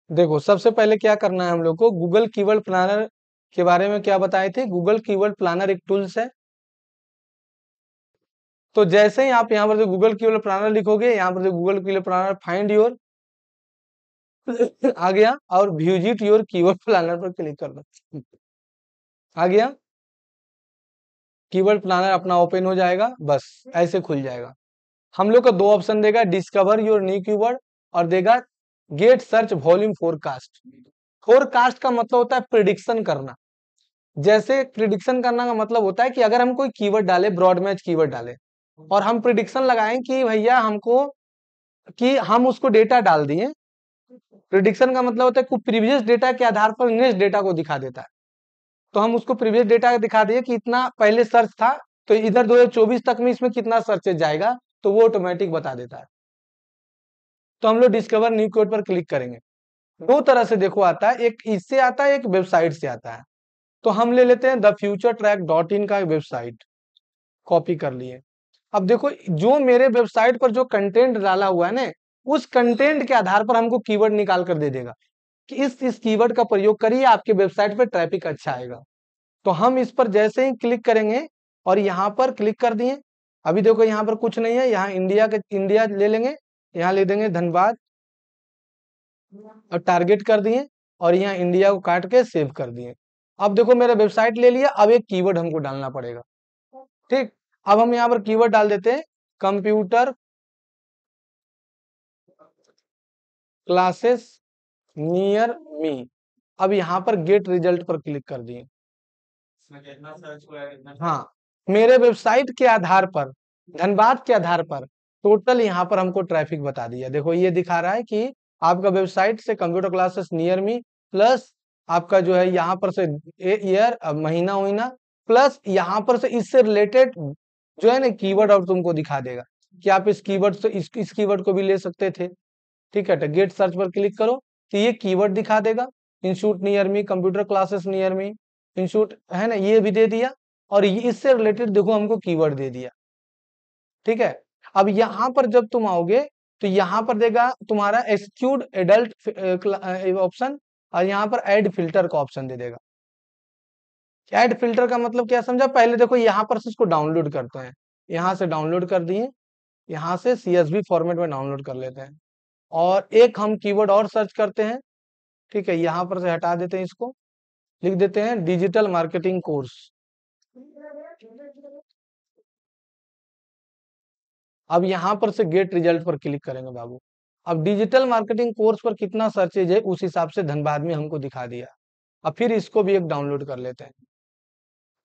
देखो सबसे पहले क्या करना है हम लोग को, गूगल कीवर्ड प्लानर के बारे में क्या बताए थे। गूगल कीवर्ड प्लानर एक टूल्स है। तो जैसे ही आप यहाँ पर जो गूगल कीवर्ड प्लानर लिखोगे, यहाँ पर जो Google keyword planner find your आ गया, और विजिट योर कीवर्ड प्लानर पर क्लिक कर दो, आ गया कीवर्ड प्लानर अपना ओपन हो जाएगा, बस ऐसे खुल जाएगा। हम लोग को दो ऑप्शन देगा, डिस्कवर योर न्यू कीवर्ड और देगा get search volume forecast. Forecast का मतलब होता है प्रिडिक्शन करना। जैसे प्रिडिक्शन करना का मतलब होता है कि अगर हम कोई कीवर्ड डाले, ब्रॉड मैच कीवर्ड डाले, और हम प्रिडिक्शन लगाएं कि भैया हमको, कि हम उसको डेटा डाल दिए। प्रिडिक्शन का मतलब होता है कि प्रीवियस डेटा के आधार पर नेक्स्ट डेटा को दिखा देता है। तो हम उसको प्रीवियस डेटा दिखा दिए कि इतना पहले सर्च था, तो इधर 2024 तक में इसमें कितना सर्चेज जाएगा, तो वो ऑटोमेटिक बता देता है। तो हम लोग डिस्कवर न्यू कीवर्ड पर क्लिक करेंगे। दो तरह से देखो आता है, एक इससे आता है, एक वेबसाइट से आता है। तो हम ले लेते हैं the future track dot in का वेबसाइट, कॉपी कर लिए। अब देखो जो मेरे वेबसाइट पर जो कंटेंट डाला हुआ है ना, उस कंटेंट के आधार पर हमको कीवर्ड निकाल कर दे देगा कि इस कीवर्ड का प्रयोग करिए, आपके वेबसाइट पर ट्रैफिक अच्छा आएगा। तो हम इस पर जैसे ही क्लिक करेंगे और यहाँ पर क्लिक कर दिए, अभी देखो यहाँ पर कुछ नहीं है, यहाँ इंडिया ले लेंगे, यहाँ ले देंगे धनबाद और टारगेट कर दिए, और यहाँ इंडिया को काट के सेव कर दिए। अब देखो मेरा वेबसाइट ले लिया, अब एक कीवर्ड हमको डालना पड़ेगा। ठीक, अब हम यहाँ पर कीवर्ड डाल देते हैं, कंप्यूटर क्लासेस नियर मी। अब यहाँ पर गेट रिजल्ट पर क्लिक कर दिए। हाँ, मेरे वेबसाइट के आधार पर, धनबाद के आधार पर टोटल यहाँ पर हमको ट्रैफिक बता दिया। देखो ये दिखा रहा है कि आपका वेबसाइट से computer classes near me, plus आपका जो है यहाँ पर से ईयर, महीना महीना, प्लस यहाँ पर से इससे रिलेटेड जो है ना कीवर्ड, और तुमको दिखा देगा कि आप इस कीवर्ड से इस कीवर्ड को भी ले सकते थे। ठीक है, तो गेट सर्च पर क्लिक करो तो ये कीवर्ड दिखा देगा, institute near me, computer classes near me, institute है ना, ये भी दे दिया, और इससे रिलेटेड देखो हमको कीवर्ड दे दिया। ठीक है, अब यहाँ पर जब तुम आओगे तो यहाँ पर देगा तुम्हारा एक्सक्लूड एडल्ट ऑप्शन, और यहाँ पर ऐड फिल्टर का ऑप्शन दे देगा। ऐड फिल्टर का मतलब क्या समझा, पहले देखो यहाँ पर से इसको डाउनलोड करते हैं, यहाँ से डाउनलोड कर दिए, यहाँ से CSV फॉर्मेट में डाउनलोड कर लेते हैं, और एक हम कीवर्ड और सर्च करते हैं। ठीक है, यहाँ पर से हटा देते हैं इसको, लिख देते हैं डिजिटल मार्केटिंग कोर्स। अब यहाँ पर से गेट रिजल्ट पर क्लिक करेंगे बाबू। अब डिजिटल मार्केटिंग कोर्स पर कितना सर्चेज है उस हिसाब से धनबाद में हमको दिखा दिया। अब फिर इसको भी एक डाउनलोड कर लेते हैं।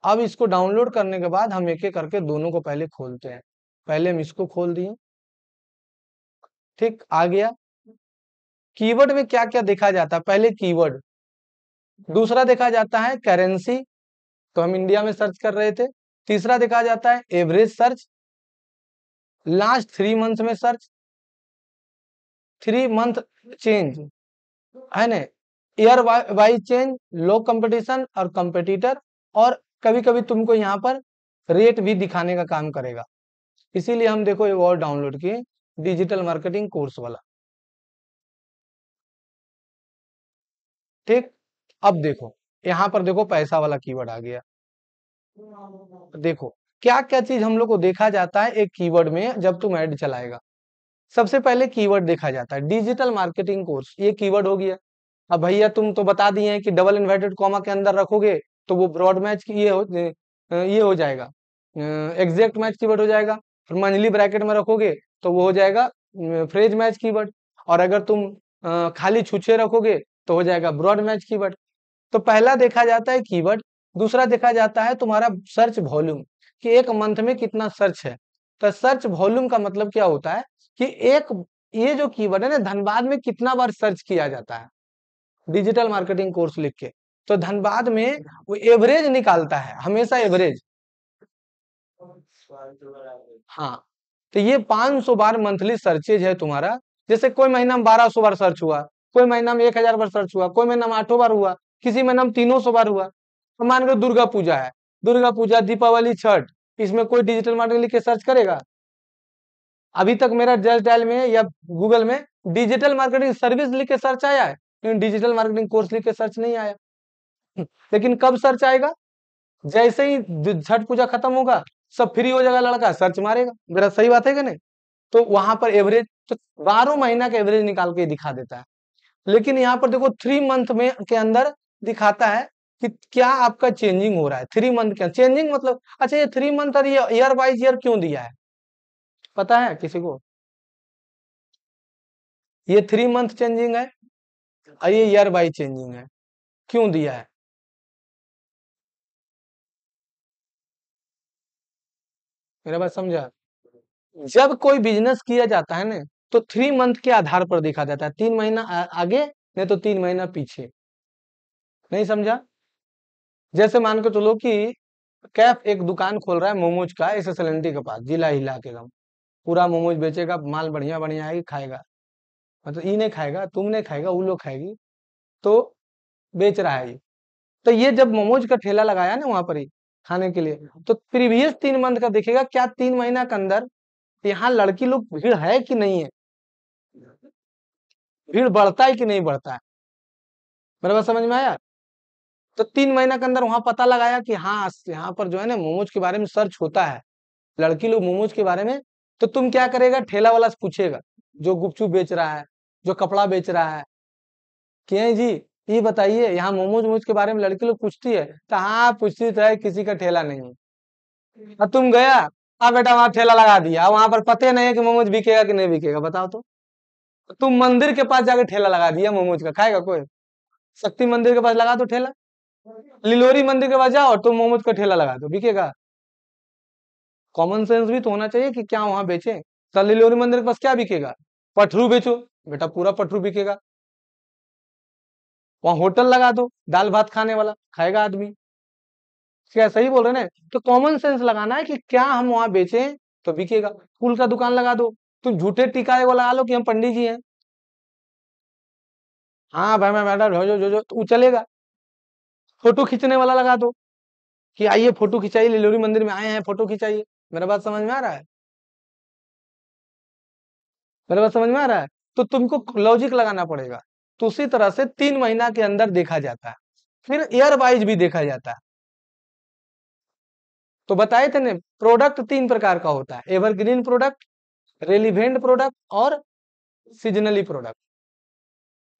अब इसको डाउनलोड करने के बाद हम एक एक करके दोनों को पहले खोलते हैं। पहले हम इसको खोल दिए, ठीक, आ गया। कीवर्ड में क्या क्या देखा जाता है, पहले कीवर्ड, दूसरा देखा जाता है करेंसी, तो हम इंडिया में सर्च कर रहे थे। तीसरा देखा जाता है एवरेज सर्च, लास्ट 3 मंथ में सर्च, 3 मंथ चेंज, है ना, ईयर वाइज चेंज, लो कंपटीशन और कंपटीटर, और कभी कभी तुमको यहाँ पर रेट भी दिखाने का काम करेगा। इसीलिए हम देखो एक और डाउनलोड किए, डिजिटल मार्केटिंग कोर्स वाला। ठीक, अब देखो यहाँ पर देखो पैसा वाला कीवर्ड आ गया। देखो क्या क्या चीज हम लोग को देखा जाता है एक कीवर्ड में जब तुम ऐड चलाएगा। सबसे पहले कीवर्ड देखा जाता है, डिजिटल मार्केटिंग कोर्स, ये कीवर्ड हो गया। अब भैया तुम तो बता दिए हैं कि डबल इन्वर्टेड कॉमा के अंदर रखोगे तो वो ब्रॉड मैच की ये हो जाएगा, एग्जैक्ट मैच कीवर्ड हो जाएगा। फिर मंझली ब्रैकेट में रखोगे तो वो हो जाएगा फ्रेज मैच कीवर्ड। और अगर तुम खाली छुछे रखोगे तो हो जाएगा ब्रॉड मैच कीवर्ड। तो पहला देखा जाता है कीवर्ड। दूसरा देखा जाता है तुम्हारा सर्च वॉल्यूम, कि एक मंथ में कितना सर्च है। तो सर्च वॉल्यूम का मतलब क्या होता है कि एक, ये जो कीवर्ड है ना, धनबाद में कितना बार सर्च किया जाता है डिजिटल मार्केटिंग कोर्स लिख के। तो धनबाद में वो एवरेज निकालता है, हमेशा एवरेज। हाँ, तो ये 500 बार मंथली सर्चेज है तुम्हारा। जैसे कोई महीना में 1200 बार सर्च हुआ, कोई महीना में 1000 बार सर्च हुआ, कोई महीना में 8 बार हुआ, किसी महीना में 300 बार हुआ। तो मान लो दुर्गा पूजा है, दुर्गा पूजा, दीपावली, छठ, इसमें कोई डिजिटल मार्केटिंग लिख के सर्च करेगा? अभी तक मेरा जस्ट डायल में या गूगल में डिजिटल मार्केटिंग सर्विस लिख के सर्च आया है? डिजिटल मार्केटिंग कोर्स लिख के सर्च नहीं आया। लेकिन कब सर्च आएगा? जैसे ही छठ पूजा खत्म होगा, सब फ्री हो जाएगा, लड़का सर्च मारेगा। मेरा सही बात है कि नहीं? तो वहां पर एवरेज तो 12 महीना का एवरेज निकाल के दिखा देता है। लेकिन यहाँ पर देखो 3 मंथ में के अंदर दिखाता है कि क्या आपका चेंजिंग हो रहा है। 3 मंथ का चेंजिंग मतलब, अच्छा ये 3 मंथ और ये ईयर बाइज ईयर क्यों दिया है, पता है किसी को? ये 3 मंथ चेंजिंग है और ये ईयर बाइज चेंजिंग है, क्यों दिया है? मेरा बात समझा? जब कोई बिजनेस किया जाता है ना, तो 3 मंथ के आधार पर देखा जाता है, 3 महीना आगे नहीं तो 3 महीना पीछे। नहीं समझा? जैसे मान के चलो कि कैफ एक दुकान खोल रहा है मोमोज का एसएसएलएनटी के पास, जिला हिला के एकदम पूरा मोमोज बेचेगा, माल बढ़िया बढ़िया है, खाएगा। मतलब ये नहीं खाएगा, तुम नहीं खाएगा, वो लोग खाएगी, तो बेच रहा है ये। तो ये जब मोमोज का ठेला लगाया ना वहां पर ही खाने के लिए, तो प्रीवियस 3 मंथ का देखेगा क्या 3 महीना के अंदर यहाँ लड़की लोग भीड़ है कि नहीं है, भीड़ बढ़ता है कि नहीं बढ़ता है। मेरे बात समझ में आया? तो 3 महीना के अंदर वहां पता लगाया कि हाँ यहाँ पर जो है ना मोमोज के बारे में सर्च होता है, लड़की लोग मोमोज के बारे में। तो तुम क्या करेगा, ठेला वाला से पूछेगा, जो गुपचुप बेच रहा है, जो कपड़ा बेच रहा है, कि हैं जी ये बताइए यहाँ मोमोज वोमोज के बारे में लड़की लोग पूछती है? तो हाँ पूछती तो है, किसी का ठेला नहीं है। और तुम गया, हाँ बेटा वहां ठेला लगा दिया, वहां पर पते नहीं है कि मोमोज बिकेगा कि नहीं बिकेगा, बताओ तो। तुम मंदिर के पास जाके ठेला लगा दिया मोमोज का, खाएगा कोई? शक्ति मंदिर के पास लगा दो ठेला, लिलोरी मंदिर के पास जाओ और तुम मोमोज का ठेला लगा दो, बिकेगा? कॉमन सेंस भी तो होना चाहिए कि क्या वहां बेचें। तो लिलोरी मंदिर के पास क्या बिकेगा? पठरू बेचो, बेटा पूरा पठरू बिकेगा। वहां होटल लगा दो, दाल भात खाने वाला, खाएगा आदमी। क्या सही बोल रहे हैं ना? तो कॉमन सेंस लगाना है कि क्या हम वहां बेचें तो बिकेगा। फूल का दुकान लगा दो, तुम झूठे टिकाए वो लगा लो कि हम पंडित जी हैं, हाँ भाई मैं मैडम जो तो वो चलेगा। फोटो खींचने वाला लगा दो कि आइए फोटो खिंचाइए, लिलोरी मंदिर में आए हैं फोटो खिंचाइए। मेरा बात समझ में आ रहा है? मेरा बात समझ में आ रहा है? तो तुमको लॉजिक लगाना पड़ेगा। तो उसी तरह से 3 महीना के अंदर देखा जाता है, फिर ईयर वाइज भी देखा जाता है। तो बताए थे ने, प्रोडक्ट 3 प्रकार का होता है, एवरग्रीन प्रोडक्ट, रेलिवेंट प्रोडक्ट और सीजनली प्रोडक्ट।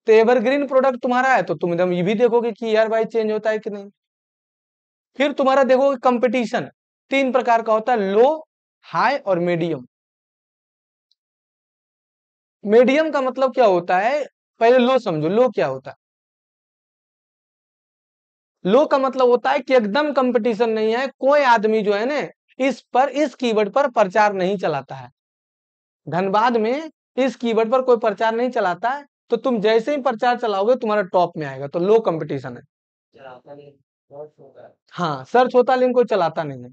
तो एवरग्रीन प्रोडक्ट तुम्हारा है तो तुम एकदम ये भी देखोगे कि ईयर वाइज चेंज होता है कि नहीं। फिर तुम्हारा देखोगे कंपटीशन 3 प्रकार का होता है, लो, हाई और मीडियम। मीडियम का मतलब क्या होता है, पहले लो समझो, लो क्या होता है? लो का मतलब होता है कि एकदम कंपटीशन नहीं है, कोई आदमी जो है ना इस कीवर्ड पर प्रचार नहीं चलाता है। धनबाद में इस कीवर्ड पर कोई प्रचार नहीं चलाता है, तो तुम जैसे ही प्रचार चलाओगे तुम्हारा टॉप में आएगा, तो लो कंपटीशन है। हाँ सर्च होता है लेकिन कोई चलाता नहीं है।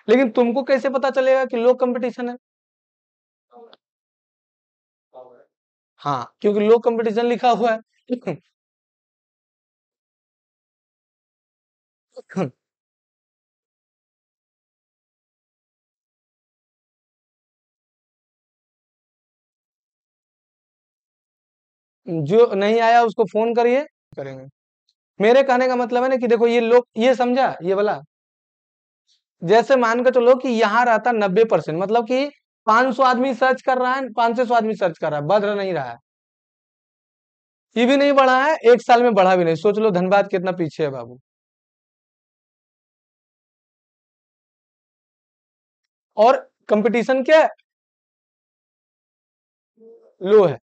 लेकिन तुमको कैसे पता चलेगा कि लो कंपटीशन है? हाँ क्योंकि लो कंपटीशन लिखा हुआ है। जो नहीं आया उसको फोन करिए, करेंगे। मेरे कहने का मतलब है ना कि देखो ये लोग, ये समझा ये वाला, जैसे मान के चलो कि यहाँ रहता 90%, मतलब कि 500 आदमी सर्च कर रहा है, 500 आदमी सर्च कर रहा है, बढ़ नहीं रहा है। ये भी नहीं बढ़ा है, एक साल में बढ़ा भी नहीं। सोच लो धनबाद कितना पीछे है बाबू। और कंपटीशन क्या है? लो है,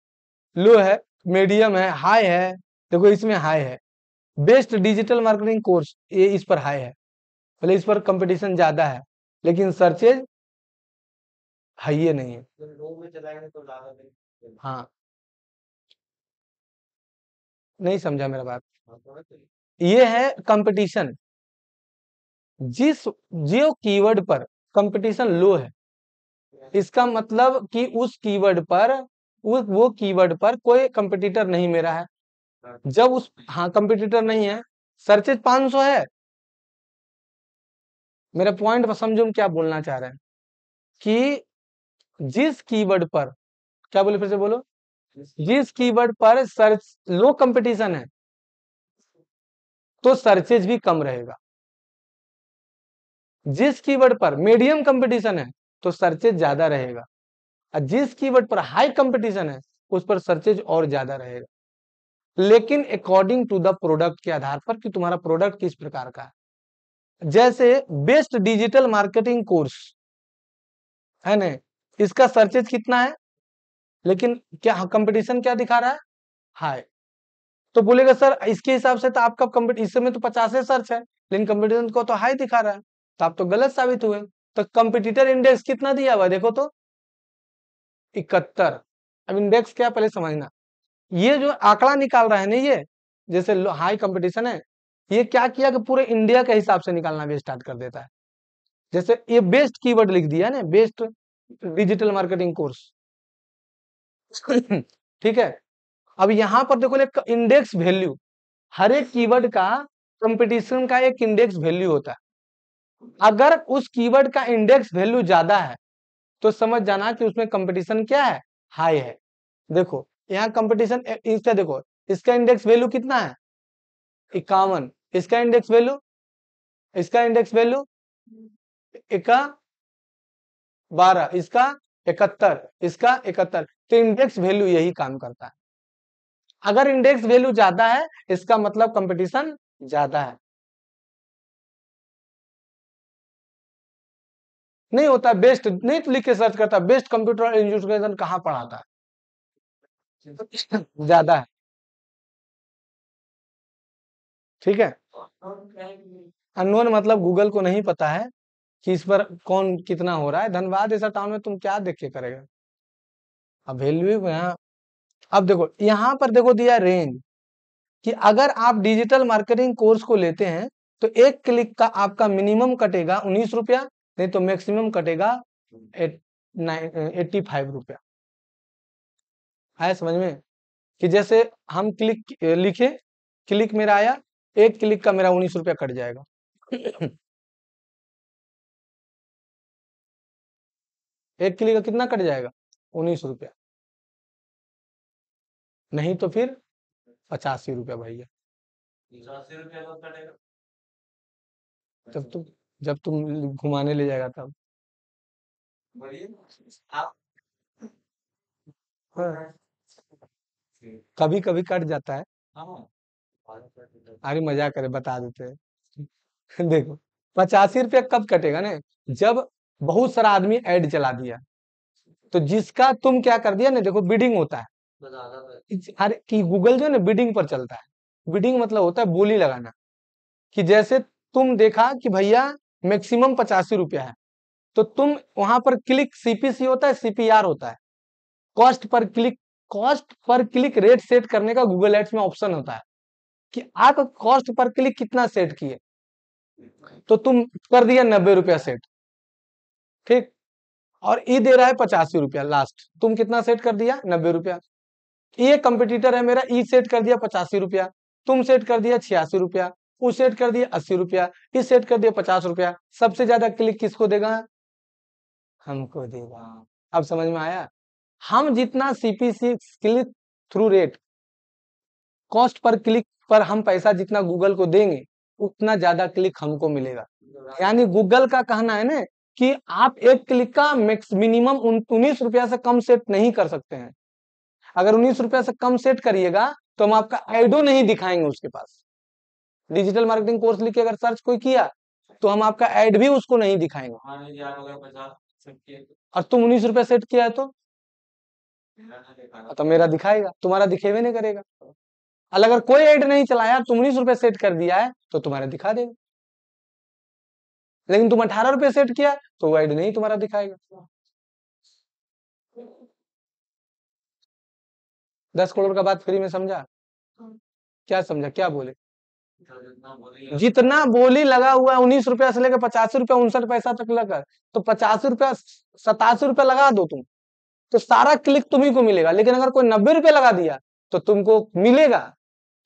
लो है, मीडियम है, हाई है। देखो इसमें हाई है, बेस्ट डिजिटल मार्केटिंग कोर्स, ये इस पर हाई है, भले इस पर कंपटीशन ज्यादा है, लेकिन सर्चेज हाई ये नहीं है। हाँ नहीं समझा मेरा बात। ये है कंपटीशन, जिस जो कीवर्ड पर कंपटीशन लो है, इसका मतलब कि उस कीवर्ड पर, उस वो कीवर्ड पर कोई कंपटीटर नहीं मेरा है। जब उस, हाँ कंपटीटर नहीं है, सर्चेज 500 है। मेरा पॉइंट समझो हम क्या बोलना चाह रहे हैं, कि जिस कीवर्ड पर, क्या बोले फिर से बोलो? जिस कीवर्ड पर सर्च लो कंपटीशन है तो सर्चेज भी कम रहेगा। जिस कीवर्ड पर मीडियम कंपटीशन है तो सर्चेज ज्यादा रहेगा, और जिस कीवर्ड पर हाई कंपटीशन है उस पर सर्चेज और ज्यादा रहेगा, लेकिन अकॉर्डिंग टू द प्रोडक्ट के आधार पर कि तुम्हारा प्रोडक्ट किस प्रकार का है। जैसे बेस्ट डिजिटल मार्केटिंग कोर्स है ना, इसका सर्चेज कितना है, लेकिन क्या कंपटीशन क्या दिखा रहा है, हाई। तो बोलेगा सर इसके हिसाब से तो आपका कंपटीशन इस समय तो 50 सर्च है, लेकिन कंपटीशन को तो हाई दिखा रहा है, तो आप तो गलत साबित हुए। तो कंपटीटर इंडेक्स कितना दिया हुआ है देखो तो, 71। अब इंडेक्स क्या पहले समझना, ये जो आंकड़ा निकाल रहा है ना ये, जैसे हाई कंपटीशन है, ये क्या किया कि पूरे इंडिया के हिसाब से निकालना भी स्टार्ट कर देता है। जैसे ये बेस्ट कीवर्ड लिख दिया ना, बेस्ट डिजिटल मार्केटिंग कोर्स ठीक है। अब यहां पर देखो एक इंडेक्स वैल्यू, हर एक कीवर्ड का कंपटीशन का एक इंडेक्स वैल्यू होता है। अगर उस कीवर्ड का इंडेक्स वैल्यू ज्यादा है तो समझ जाना कि उसमें कंपटीशन क्या है, हाई है। देखो यहाँ कंपटीशन इसका देखो, इसका इंडेक्स वैल्यू कितना है, 51। इसका इंडेक्स वैल्यू, इसका इंडेक्स वैल्यू इक्का 12, इसका 71, इसका 71। तो इंडेक्स वैल्यू यही काम करता है। अगर इंडेक्स वैल्यू ज्यादा है इसका मतलब कंपटीशन ज्यादा है। नहीं होता बेस्ट नहीं तो लिख के सर्च करता बेस्ट कंप्यूटर एजुकेशन कहाँ पढ़ाता है ज्यादा है, ठीक है। अननोन मतलब गूगल को नहीं पता है कि इस पर कौन कितना हो रहा है। धनबाद ऐसा टाउन में तुम क्या देख के करेगा, अब वैल्यू यहाँ। अब देखो यहाँ पर देखो दिया रेंज, कि अगर आप डिजिटल मार्केटिंग कोर्स को लेते हैं तो एक क्लिक का आपका मिनिमम कटेगा 19 रुपया, नहीं तो मैक्सिमम कटेगा 85 रुपया। आया समझ में, कि जैसे हम क्लिक लिखे, क्लिक मेरा आया, एक क्लिक का मेरा 19 रुपया कट जाएगा एक क्लिक का कितना कट जाएगा, 19 रुपया, नहीं तो फिर 85 रुपया भैया। जब तुम जब तुम घुमाने ले जाएगा तब। हाँ, कभी कभी कट जाता है। अरे मजाक करे बता देते हैं देखो 85 रुपया कब कटेगा ना, जब बहुत सारा आदमी ऐड चला दिया, तो जिसका तुम क्या कर दिया ना, देखो बिडिंग होता है। अरे कि गूगल जो है ना बिडिंग पर चलता है। बिडिंग मतलब होता है बोली लगाना, कि जैसे तुम देखा कि भैया मैक्सिमम 85 रुपया है, तो तुम वहां पर क्लिक सीपीसी होता है, सीपीआर होता है, cost per click, cost per click rate set करने का गूगल एड्स में ऑप्शन होता है कि आप कॉस्ट पर क्लिक कितना सेट किए, तो तुम कर दिया 90 रुपया सेट, ठीक। और ई दे रहा है 85 रुपया लास्ट, तुम कितना सेट कर दिया 90 रुपया। ये कंपटीटर है मेरा, ई सेट कर दिया 85 रुपया, तुम सेट कर दिया 86 रुपया, वो सेट कर दिया 80 रुपया, ई सेट कर दिया 50 रुपया। सबसे ज्यादा क्लिक किसको देगा, हमको देगा। अब समझ में आया, हम जितना CPC click through rate, cost per click पर हम पैसा जितना गूगल को देंगे उतना ज्यादा क्लिक हमको मिलेगा। यानी गूगल का कहना है ना कि आप एक क्लिक का मैक्स मिनिमम 19 रुपया से कम सेट नहीं कर सकते हैं। अगर 19 रुपया से कम सेट करिएगा तो हम आपका एडो नहीं दिखाएंगे उसके पास। डिजिटल मार्केटिंग कोर्स लिख के अगर सर्च कोई किया तो हम आपका एड भी उसको नहीं दिखाएंगे। और तुम 19 रुपया सेट किया है तो मेरा दिखाएगा, तुम्हारा दिखेबे नहीं करेगा। अगर कोई ऐड नहीं चलाया, तुम 19 रुपए सेट कर दिया है तो तुम्हारा दिखा देगा, लेकिन तुम 18 रुपए सेट किया तो वो ऐड नहीं तुम्हारा दिखाएगा। 10 करोड़ का बात फ्री में समझा, क्या समझा, क्या बोले, जितना बोली लगा हुआ है 19 रुपया से लेकर 85 रुपया 59 पैसा तक लगा, तो 85 रुपया 87 रुपया लगा दो तुम, तो सारा क्लिक तुम्ही को मिलेगा। लेकिन अगर कोई 90 रुपया लगा दिया तो तुमको मिलेगा,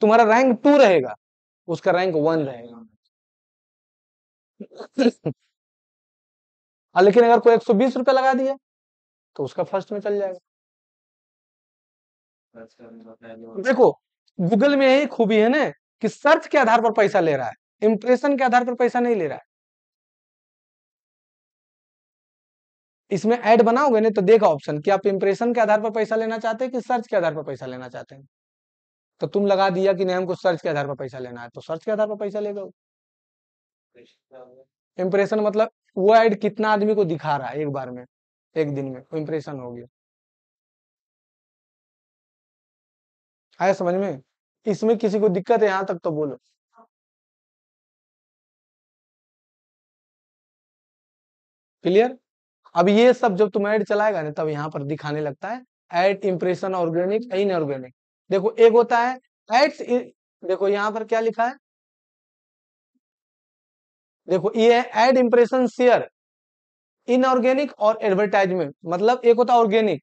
तुम्हारा रैंक 2 रहेगा, उसका रैंक 1 रहेगा लेकिन अगर कोई 120 रुपया लगा दिया तो उसका फर्स्ट में चल जाएगा। देखो, गूगल में यही खूबी है ना कि सर्च के आधार पर पैसा ले रहा है, इंप्रेशन के आधार पर पैसा नहीं ले रहा है। इसमें ऐड बनाओगे ना तो देखा ऑप्शन कि आप इंप्रेशन के आधार पर पैसा लेना चाहते हैं कि सर्च के आधार पर पैसा लेना चाहते हैं। तो तुम लगा दिया कि नहीं हमको सर्च के आधार पर पैसा लेना है, तो सर्च के आधार पर पैसा लेगा। इंप्रेशन मतलब वो ऐड कितना आदमी को दिखा रहा है एक बार में, एक दिन में, वो इंप्रेशन हो गया। आया समझ में? इसमें किसी को दिक्कत है यहां तक तो बोलो। क्लियर? अब ये सब जब तुम ऐड चलाएगा ना तब यहाँ पर दिखाने लगता है ऐड इंप्रेशन ऑर्गेनिक इनऑर्गेनिक। देखो एक होता है एड्स, देखो यहाँ पर क्या लिखा है, देखो ये है एड इंप्रेशन शेयर इनऑर्गेनिक और एडवर्टाइजमेंट। मतलब एक होता है ऑर्गेनिक,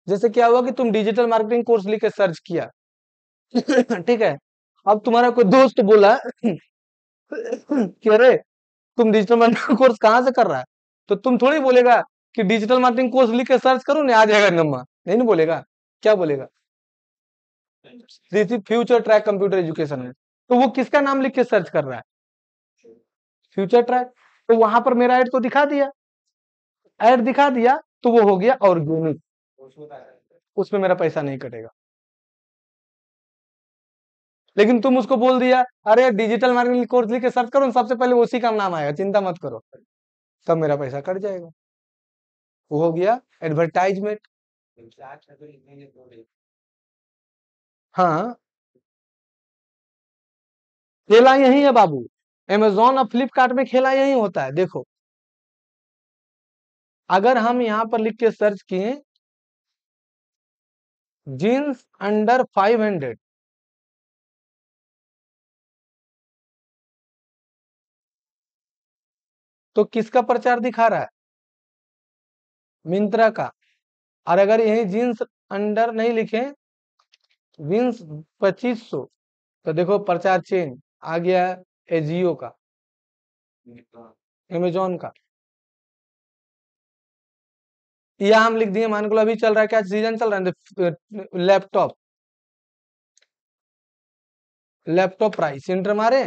जैसे क्या हुआ कि तुम डिजिटल मार्केटिंग कोर्स लिख के सर्च किया ठीक है, अब तुम्हारा कोई दोस्त बोला कि अरे तुम डिजिटल मार्केटिंग कोर्स कहाँ से कर रहा है, तो तुम थोड़ी बोलेगा कि डिजिटल मार्केटिंग कोर्स लिख के सर्च करो ना आ जाएगा नंबर, नहीं ना बोलेगा। क्या बोलेगा? फ्यूचर ट्रैक कंप्यूटर एजुकेशन है, तो वो किसका नाम लिख के सर्च कर रहा है? Future track. तो वहां पर मेरा ऐड तो दिखा दिया, ऐड दिखा दिया, तो वो हो गया ऑर्गेनिक, उसमें मेरा पैसा नहीं कटेगा। लेकिन तुम उसको बोल दिया अरे डिजिटल मार्केटिंग कोर्स लिख के सर्च करो, सबसे पहले उसी का नाम आएगा, चिंता मत करो, तब मेरा पैसा कट जाएगा। वो हो गया एडवर्टाइजमेंट। हाँ, खेला यही है बाबू, अमेजोन और फ्लिपकार्ट में खेला यही होता है। देखो अगर हम यहाँ पर लिख के सर्च किए जीन्स अंडर 500, तो किसका प्रचार दिखा रहा है? मिंत्रा का। और अगर यही जीन्स अंडर नहीं लिखे, जीन्स 2500, तो देखो प्रचार चेन आ गया एजियो का, अमेजोन का। या हम लिख दिए, मान लो अभी चल रहा है, क्या सीजन चल रहा है, लैपटॉप, लैपटॉप प्राइस इंटर मारे,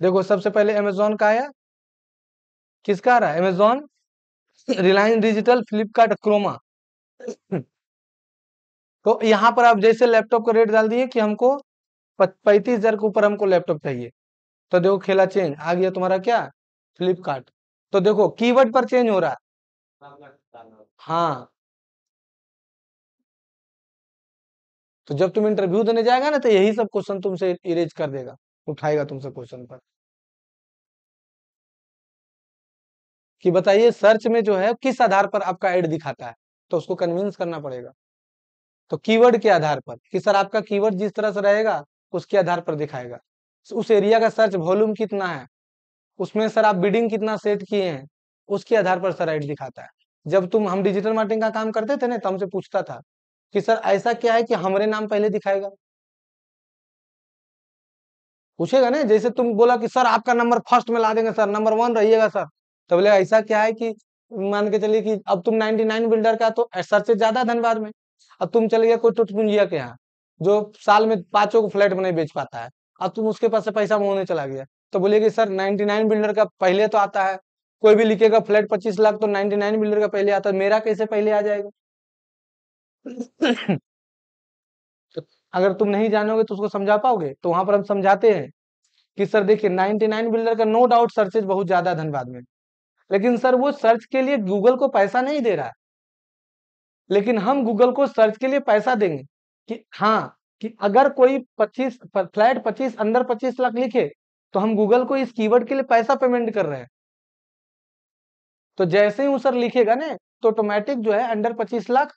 देखो सबसे पहले अमेजोन का आया, किसका आ रहा है? अमेजोन, रिलायंस डिजिटल, फ्लिपकार्ट, क्रोमा। तो यहाँ पर आप जैसे लैपटॉप का रेट डाल दिए कि हमको 35,000 के ऊपर हमको लैपटॉप चाहिए, तो देखो खेला चेंज आ गया तुम्हारा क्या, फ्लिपकार्ट। तो देखो कीवर्ड पर चेंज हो रहा है। हाँ, तो जब तुम इंटरव्यू देने जाएगा ना तो यही सब क्वेश्चन तुमसे इरेज कर देगा, उठाएगा तुमसे क्वेश्चन पर, कि बताइए सर्च में जो है किस आधार पर आपका ऐड दिखाता है, तो उसको कन्विंस करना पड़ेगा। तो कीवर्ड के आधार पर कि सर आपका कीवर्ड जिस तरह से रहेगा उसके आधार पर दिखाएगा। उस एरिया का सर्च वॉल्यूम कितना है, उसमें सर आप बिडिंग कितना सेट किए हैं, उसके आधार पर सर ऐड दिखाता है। जब तुम हम डिजिटल मार्केटिंग का काम करते थे ना तो हमसे पूछता था कि सर ऐसा क्या है कि हमारे नाम पहले दिखाएगा, पूछेगा ना, जैसे तुम बोला कि सर आपका नंबर फर्स्ट में ला देंगे सर, नंबर 1 रहिएगा सर, तो बोले ऐसा क्या है कि मान के चलिए कि अब तुम 99 बिल्डर का तो सबसे ज्यादा धनबाद में, अब तुम चले गए कोई टुटपुंजिया के यहाँ जो साल में 5 को फ्लैट में नहीं बेच पाता है, अब तुम उसके पास से पैसा मोहने चला गया, तो बोले कि सर 99 बिल्डर का पहले तो आता है, कोई भी लिखेगा फ्लैट 25 लाख तो 99 बिल्डर का पहले आता है, मेरा कैसे पहले आ जाएगा? तो अगर तुम नहीं जानोगे तो उसको समझा पाओगे, तो वहां पर हम समझाते हैं कि सर देखिए 99 बिल्डर का नो डाउट सर्चेज बहुत ज्यादा धनबाद में, लेकिन सर वो सर्च के लिए गूगल को पैसा नहीं दे रहा है, लेकिन हम गूगल को सर्च के लिए पैसा देंगे कि हाँ, कि अगर कोई 25 फ्लैट 25 अंडर 25 लाख लिखे तो हम गूगल को इस कीवर्ड के लिए पैसा पेमेंट कर रहे हैं। तो जैसे ही वो सर लिखेगा ना तो ऑटोमेटिक जो है अंडर 25 लाख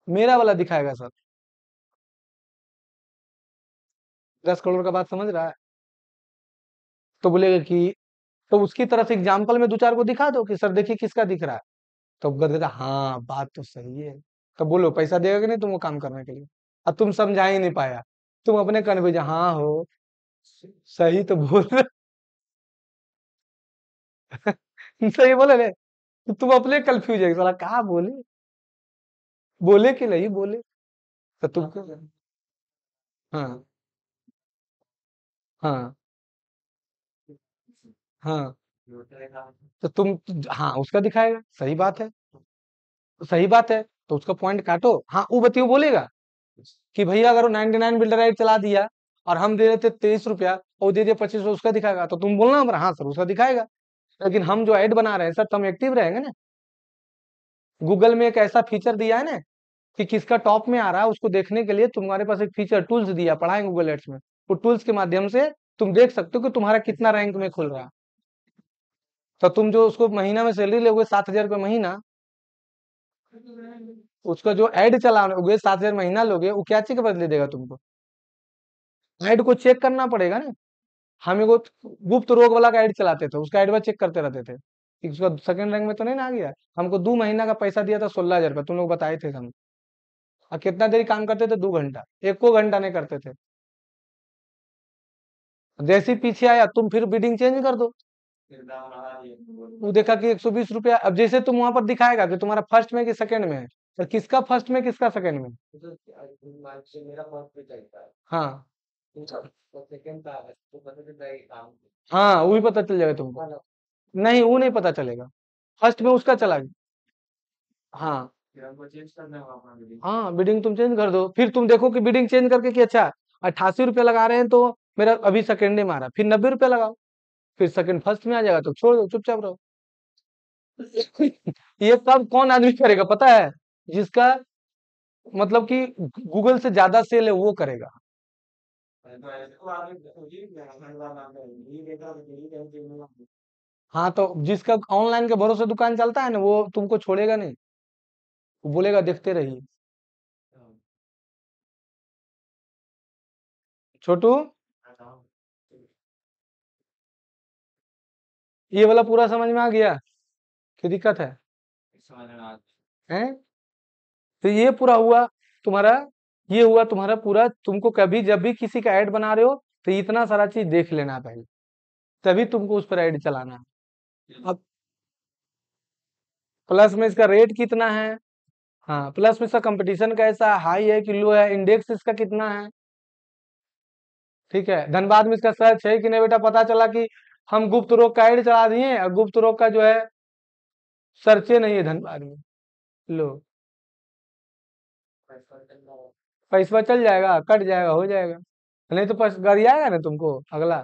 मेरा वाला दिखाएगा सर। 10 करोड़ का बात समझ रहा है? तो बोलेगा कि, तो उसकी तरफ से एग्जाम्पल में 2-4 को दिखा दो कि सर देखिए किसका दिख रहा है, तो कहता हाँ बात तो सही है। तो बोलो पैसा देगा कि नहीं तुमको काम करने के लिए? अब तुम समझा ही नहीं पाया, तुम अपने कन्फ्यूजन, हाँ हो सही तो बोल रहे। सही बोले रे, तुम अपने कंफ्यूज है साला कहा बोले। बोले कि नहीं बोले? तो तुमको, हाँ हाँ हाँ, तो तुम, हाँ उसका दिखाएगा, सही बात है, सही बात है। तो उसका पॉइंट काटो, हाँ वो बताइए, बोलेगा कि भैया अगर वो 99 बिल्डर राइट चला दिया और हम दे रहे थे 23 रुपया और वो दे दिया 25, उसका दिखाएगा, तो तुम बोलना हमारा, हाँ सर उसका दिखाएगा। लेकिन हम जो ऐड बना रहे हैं सर, तो हम एक्टिव रहेंगे ना। गूगल में एक ऐसा फीचर दिया है ना कि किसका टॉप में आ रहा है, उसको देखने के लिए तुम्हारे पास एक फीचर टूल्स दिया पड़ा है गूगल एड्स में। वो टूल्स के माध्यम से तुम देख सकते हो कि तुम्हारा कितना रैंक में खुल रहा है। तो तुम जो उसको महीना में सैलरी लोगे 7,000 रुपये महीना, उसका जो ऐड चलाओगे 7,000 महीना लोगे, वो क्या चीज के बदले देगा तुमको? ऐड को चेक करना पड़ेगा ना। हम एगो गुप्त रोग वाला का ऐड चलाते थे, उसका ऐड बस चेक करते रहते थे कि उसका सेकंड रैंक में तो नहीं ना आ गया। हमको 2 महीना का पैसा दिया था 16,000 रुपये, तुम लोग बताए थे हम। और कितना देरी काम करते थे? 2 घंटा, 1 घंटा नहीं करते थे। जैसे ही पीछे आया तुम फिर बिडिंग चेंज कर दो। वो देखा कि 120 रुपया, अब जैसे तुम वहां पर दिखाएगा कि तुम्हारा फर्स्ट में कि सेकंड में है, तो किसका फर्स्ट में किसका सेकंड में? हाँ हाँ, वो भी पता चल जाएगा तुमको। नहीं, वो नहीं पता चलेगा, फर्स्ट में उसका चला गया। हाँ हाँ, बिडिंग तुम चेंज कर दो, फिर तुम देखो कि बिडिंग चेंज करके कि अच्छा 88 रुपया लगा रहे हैं, तो मेरा अभी सेकंड में आ रहा है, फिर 90 रुपया लगाओ, फिर सेकंड फर्स्ट में आ जाएगा, तो छोड़ दो, चुपचाप रहो। ये सब कौन आदमी करेगा पता है? जिसका मतलब कि गूगल से ज्यादा सेल है वो करेगा। हाँ, तो जिसका ऑनलाइन के भरोसे दुकान चलता है ना, वो तुमको छोड़ेगा नहीं, वो बोलेगा देखते रहिए। छोटू, ये वाला पूरा समझ में आ गया कि दिक्कत है? हैं? तो ये पूरा हुआ तुम्हारा, ये हुआ तुम्हारा पूरा। तुमको कभी जब भी किसी का ऐड बना रहे हो, तो इतना सारा चीज देख लेना पहले, तभी तुमको उस पर ऐड चलाना है। अब प्लस में इसका रेट कितना है, हाँ प्लस में इसका कंपटीशन कैसा, हाई है कि लो है, इंडेक्स इसका कितना है, ठीक है। धनबाद में इसका सर्च है कि नहीं बेटा, पता चला कि हम गुप्त रोग का ऐड चला दिए और गुप्त रोग का जो है सर्चे नहीं है धनबाद में, लो पैसा चल जाएगा, कट जाएगा, हो जाएगा, नहीं तो पैसा गाड़ी आएगा ना तुमको अगला।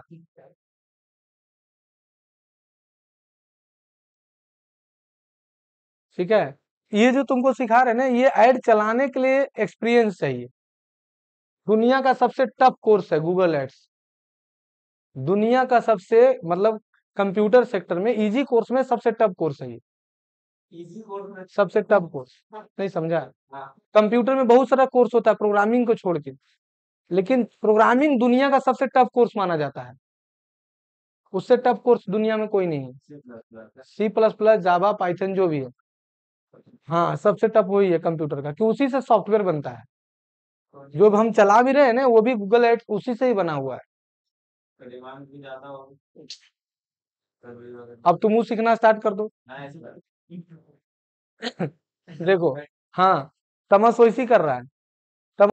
ठीक है, ये जो तुमको सिखा रहे हैं ना, ये ऐड चलाने के लिए एक्सपीरियंस चाहिए। दुनिया का सबसे टफ कोर्स है गूगल एड्स, दुनिया का सबसे मतलब कंप्यूटर सेक्टर में इजी कोर्स में सबसे टफ कोर्स है ये, सबसे टफ कोर्स, नहीं समझा? कंप्यूटर में बहुत सारा कोर्स होता है प्रोग्रामिंग को छोड़ के, लेकिन प्रोग्रामिंग दुनिया का सबसे टफ कोर्स माना जाता है। उससे टफ कोर्स दुनिया में कोई नहीं है। C++, जावा, पाइथन जो भी है, हाँ सबसे टफ वही है कंप्यूटर का, कि उसी से सॉफ्टवेयर बनता है। जो भी हम चला भी रहे हैं ना, वो भी गूगल एड्स उसी से ही बना हुआ है। अब तुम वो सीखना स्टार्ट कर दो। देखो, हाँ तमस वैसी कर रहा है,